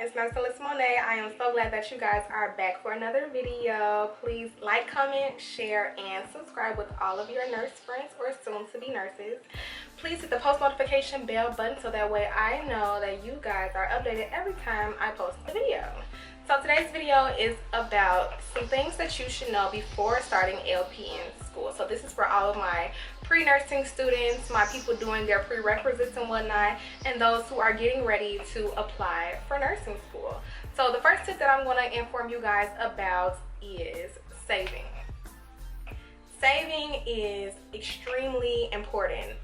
It's Nurse Alyssa Monae. I am so glad that you guys are back for another video. Please like, comment, share, and subscribe with all of your nurse friends or soon-to-be nurses. Please hit the post notification bell button so that way I know that you guys are updated every time I post a video. So today's video is about some things that you should know before starting LPN school. So this is for all of my pre-nursing students, my people doing their prerequisites and whatnot, and those who are getting ready to apply for nursing school. So the first tip that I'm going to inform you guys about is saving. Saving is extremely important.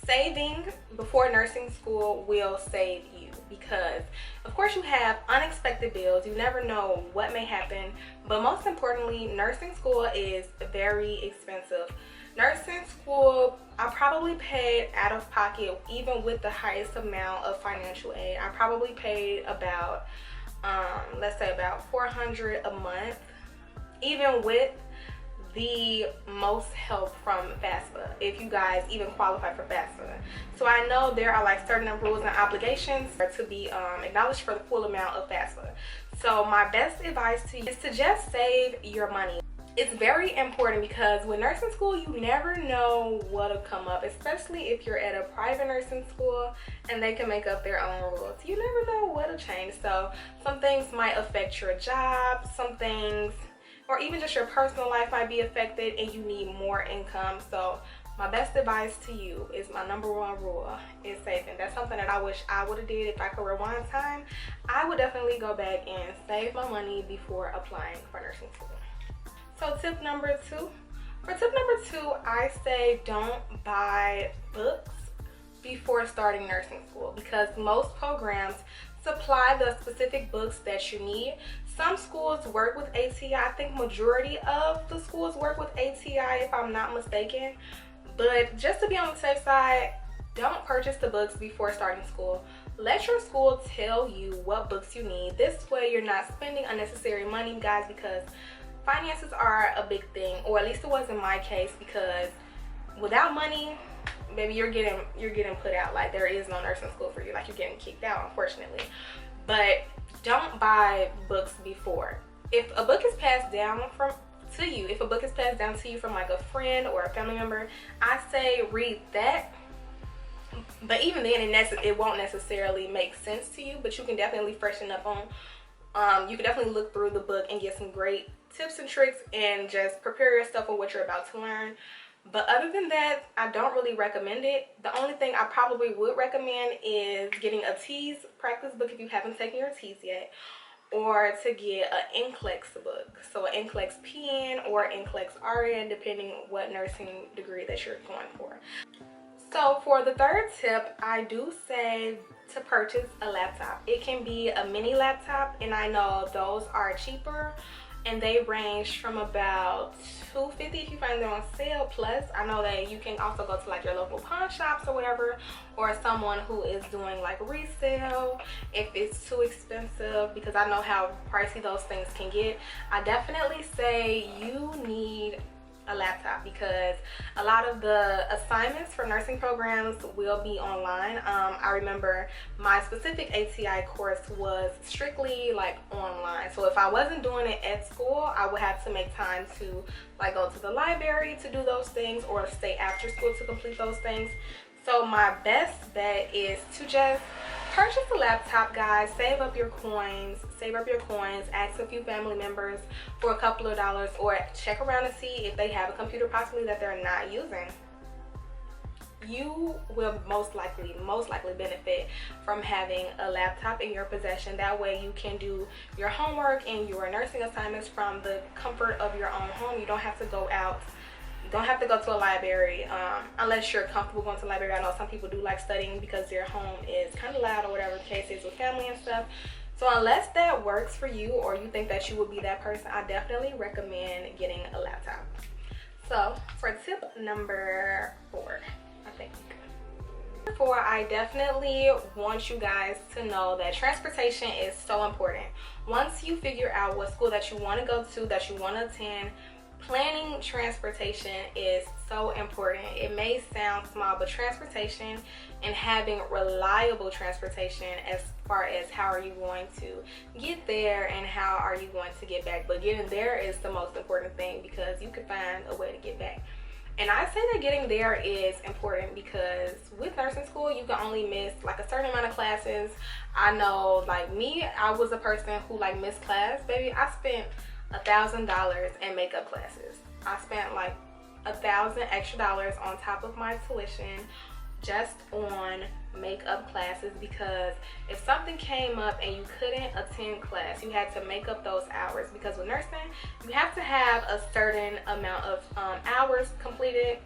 Saving before nursing school will save you because of course you have unexpected bills. You never know what may happen, but most importantly, nursing school is very expensive. Nursing school, I probably paid out of pocket, even with the highest amount of financial aid, I probably paid about let's say about $400 a month, even with the most help from FAFSA, if you guys even qualify for FAFSA. So I know there are like certain rules and obligations to be acknowledged for the full amount of FAFSA. So my best advice to you is to just save your money. It's very important because with nursing school, you never know what'll come up, especially if you're at a private nursing school and they can make up their own rules. You never know what'll change. So some things might affect your job, some things, or even just your personal life might be affected and you need more income. So my best advice to you is my #1 rule is saving. That's something that I wish I would have did. If I could rewind time, I would definitely go back and save my money before applying for nursing school. So tip number 2. For tip number 2, I say don't buy books before starting nursing school because most programs supply the specific books that you need. Some schools work with ATI. I think majority of the schools work with ATI if I'm not mistaken. But just to be on the safe side, don't purchase the books before starting school. Let your school tell you what books you need. This way you're not spending unnecessary money, guys, because finances are a big thing, or at least it was in my case, because without money, maybe you're getting put out. Like there is no nursing school for you, like you're getting kicked out, unfortunately. But don't buy books before. If a book is passed down to you from like a friend or a family member, I say read that. But even then, it won't necessarily make sense to you, but you can definitely freshen up on. You can definitely look through the book and get some great tips and tricks and just prepare yourself for what you're about to learn. But other than that, I don't really recommend it. The only thing I probably would recommend is getting a TEAS practice book if you haven't taken your TEAS yet, or to get an NCLEX book. So an NCLEX PN or NCLEX RN, depending what nursing degree that you're going for. So for the third tip, I do say to purchase a laptop. It can be a mini laptop, and I know those are cheaper, and they range from about $250 if you find them on sale. Plus I know that you can also go to like your local pawn shops or whatever, or someone who is doing like resale if it's too expensive, because I know how pricey those things can get. I definitely say you need a laptop because a lot of the assignments for nursing programs will be online. I remember my specific ATI course was strictly like online, so if I wasn't doing it at school, I would have to make time to like go to the library to do those things or stay after school to complete those things. So my best bet is to just purchase a laptop, guys. Save up your coins, ask a few family members for a couple of dollars, or check around to see if they have a computer possibly that they're not using. You will most likely benefit from having a laptop in your possession. That way you can do your homework and your nursing assignments from the comfort of your own home. You don't have to go out. Don't have to go to a library unless you're comfortable going to the library. I know some people do like studying because their home is kind of loud or whatever the case is with family and stuff. So unless that works for you or you think that you would be that person, I definitely recommend getting a laptop. So for tip number 4, I think. Before, I definitely want you guys to know that transportation is so important. Once you figure out what school that you want to go to, that you want to attend, planning transportation is so important. It may sound small, but transportation and having reliable transportation as far as how are you going to get there and how are you going to get back. But getting there is the most important thing, because you can find a way to get back. And I say that getting there is important because with nursing school, you can only miss like a certain amount of classes. I know, like me, I was a person who like missed class. Baby, I spent $1,000 in makeup classes. I spent like $1,000 extra on top of my tuition just on makeup classes, because if something came up and you couldn't attend class, you had to make up those hours, because with nursing you have to have a certain amount of hours completed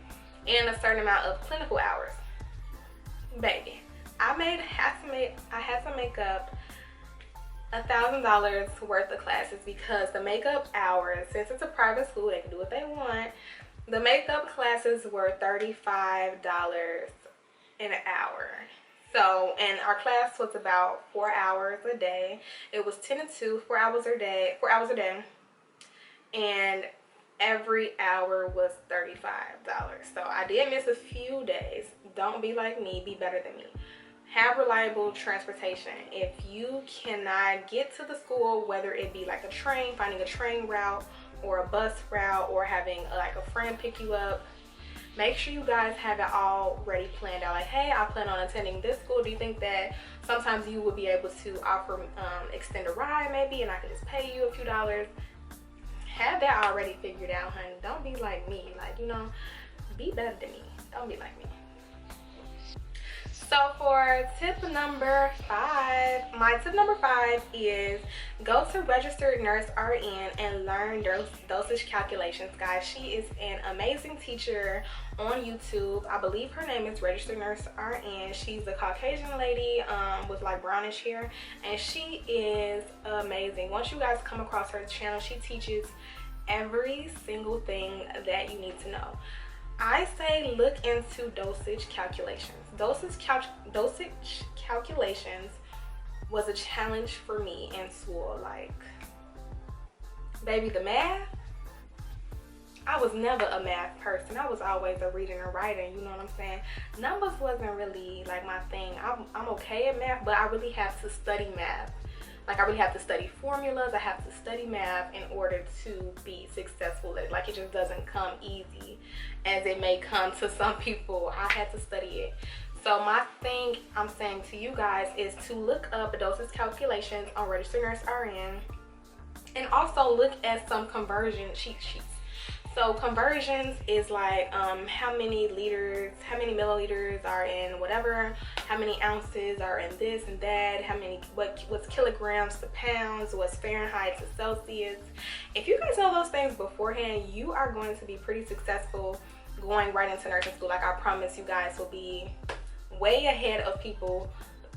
and a certain amount of clinical hours. Baby, I had to make up $1,000 worth of classes, because the makeup hours, since it's a private school, they can do what they want. The makeup classes were $35 an hour. So, and our class was about 4 hours a day. It was 10 to 2, 4 hours a day, and every hour was $35. So I did miss a few days. Don't be like me, be better than me. Have reliable transportation. If you cannot get to the school, whether it be like a train, finding a train route or a bus route, or having like a friend pick you up, make sure you guys have it already planned out. Like, hey, I plan on attending this school. Do you think that sometimes you would be able to offer extend a ride maybe, and I could just pay you a few dollars? Have that already figured out, honey. Don't be like me. Like, you know, be better than me. Don't be like me. So for tip number 5, my tip number 5 is go to registered nurse RN and learn dosage calculations, guys. She is an amazing teacher on YouTube. I believe her name is registered nurse RN. She's a Caucasian lady with like brownish hair, and she is amazing. Once you guys come across her channel, she teaches every single thing that you need to know. I say look into dosage calculations. Dosage calculations was a challenge for me in school. Like, baby, the math, I was never a math person. I was always a reading and writing, you know what I'm saying? Numbers wasn't really like my thing. I'm okay at math, but I really have to study math. Like, I really have to study formulas. I have to study math in order to be successful at it. Like, it just doesn't come easy as it may come to some people. I had to study it. So my thing I'm saying to you guys is to look up dosage calculations on Registered Nurse RN, and also look at some conversion cheat sheets. So conversions is like how many liters, how many milliliters are in whatever, how many ounces are in this and that, how many, what's kilograms to pounds, what's Fahrenheit to Celsius. If you guys know those things beforehand, you are going to be pretty successful going right into nursing school. Like, I promise you guys will be way ahead of people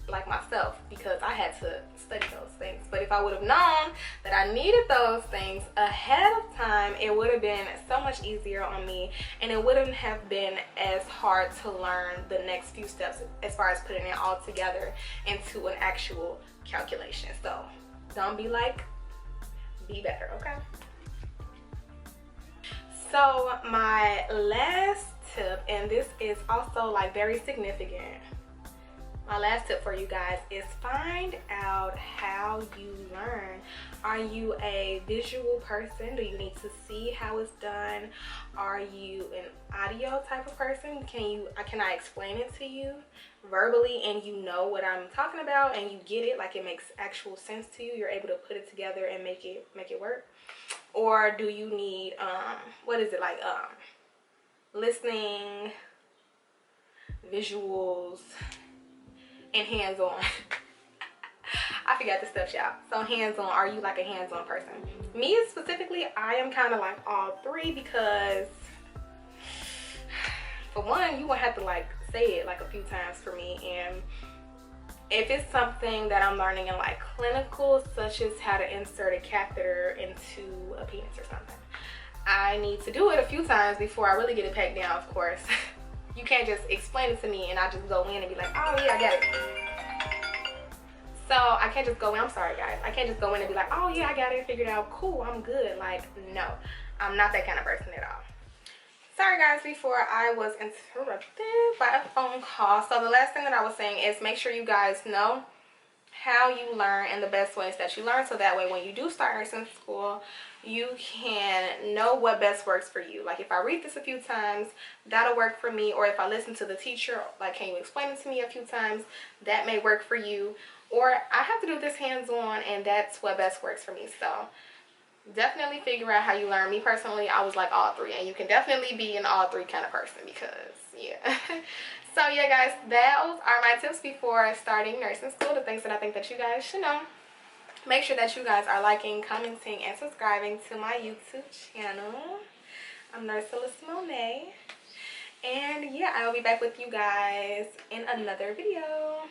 like myself, because I had to study those things. But if I would have known that I needed those things ahead of time, it would have been so much easier on me, and it wouldn't have been as hard to learn the next few steps as far as putting it all together into an actual calculation. So don't be like, be better, okay? So my last tip, and this is also like very significant, my last tip for you guys is find out how you learn. Are you a visual person? Do you need to see how it's done? Are you an audio type of person? Can I explain it to you verbally and you know what I'm talking about and you get it, like it makes actual sense to you? You're able to put it together and make it work? Or do you need listening, visuals, and hands-on? I forgot the stuff, y'all. So hands-on, are you like a hands-on person? Me specifically, I am kind of like all three, because for one, you would have to like say it like a few times for me, and if it's something that I'm learning in like clinical, such as how to insert a catheter into a penis or something, I need to do it a few times before I really get it packed down, of course. You can't just explain it to me and I just go in and be like, oh yeah, I got it. So I can't just go in, I'm sorry guys, I can't just go in and be like, oh yeah, I got it figured out, cool, I'm good. Like, no, I'm not that kind of person at all. Sorry guys, before I was interrupted by a phone call. So the last thing that I was saying is make sure you guys know how you learn and the best ways that you learn, so that way when you do start nursing school, you can know what best works for you. Like if I read this a few times, that'll work for me, or if I listen to the teacher, like, can you explain it to me a few times, that may work for you. Or I have to do this hands-on, and that's what best works for me. So definitely figure out how you learn. Me personally, I was like all three, and you can definitely be an all three kind of person, because yeah. So yeah guys, those are my tips before starting nursing school, the things that I think that you guys should know. Make sure that you guys are liking, commenting, and subscribing to my YouTube channel. I'm Nurse Alissa Monae, and yeah, I will be back with you guys in another video.